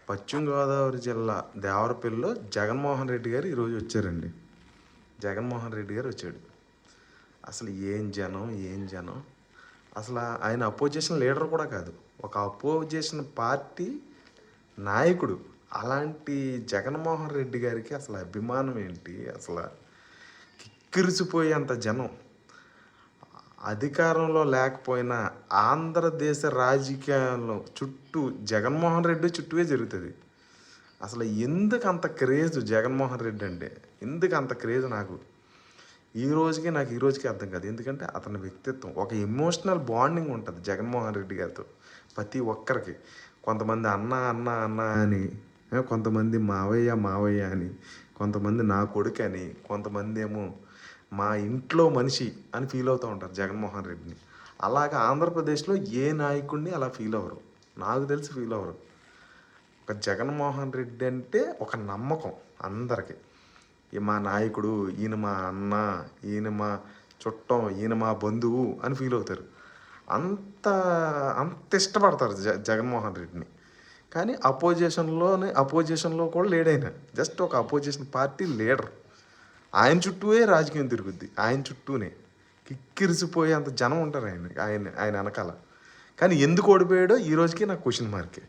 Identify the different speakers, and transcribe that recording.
Speaker 1: పశ్చిమ గోదావరి జిల్లా దేవరపల్లిలో జగన్మోహన్ రెడ్డి గారు ఈరోజు వచ్చారండి. జగన్మోహన్ రెడ్డి గారు వచ్చాడు. అసలు ఏం జనం అసలు ఆయన అపోజిషన్ లీడర్ కూడా కాదు, ఒక అపోజిషన్ పార్టీ నాయకుడు. అలాంటి జగన్మోహన్ రెడ్డి గారికి అసలు అభిమానం ఏంటి, అసలు కిక్కిరిసిపోయేంత జనం. అధికారంలో లేకపోయినా ఆంధ్రదేశ రాజకీయాల్లో చుట్టూ జగన్మోహన్ రెడ్డి చుట్టూవే జరుగుతుంది. అసలు ఎందుకు అంత క్రేజ్ జగన్మోహన్ రెడ్డి అంటే, ఎందుకు అంత క్రేజ్ నాకు ఈ రోజుకి అర్థం కాదు. ఎందుకంటే అతని వ్యక్తిత్వం, ఒక ఎమోషనల్ బాండింగ్ ఉంటుంది జగన్మోహన్ రెడ్డి గారితో ప్రతి ఒక్కరికి. కొంతమంది అన్న అన్న అన్న అని, కొంతమంది మావయ్య అని, కొంతమంది నా కొడుకు అని, కొంతమంది ఏమో మా ఇంట్లో మనిషి అని ఫీల్ అవుతూ ఉంటారు జగన్మోహన్ రెడ్డిని. అలాగే ఆంధ్రప్రదేశ్లో ఏ నాయకుడిని అలా ఫీల్ అవ్వరు, నాకు తెలిసి ఫీల్ అవ్వరు. ఒక జగన్మోహన్ రెడ్డి అంటే ఒక నమ్మకం అందరికీ. మా నాయకుడు, ఈయన మా అన్న, ఈయన మా చుట్టం, ఈయన మా బంధువు అని ఫీల్ అవుతారు. అంత అంత ఇష్టపడతారు జగన్మోహన్ రెడ్డిని. కానీ అపోజిషన్లో కూడా లేడైనా, జస్ట్ ఒక అపోజిషన్ పార్టీ లీడర్. ఆయన చుట్టూనే రాజకీయం తిరుగుద్ది, ఆయన చుట్టూనే కిక్కిరిసిపోయే అంత జనం ఉంటారు ఆయన వెనకాల. కానీ ఎందుకు ఓడిపోయాడో ఈ రోజుకి నాకు క్వశ్చన్ మార్కే.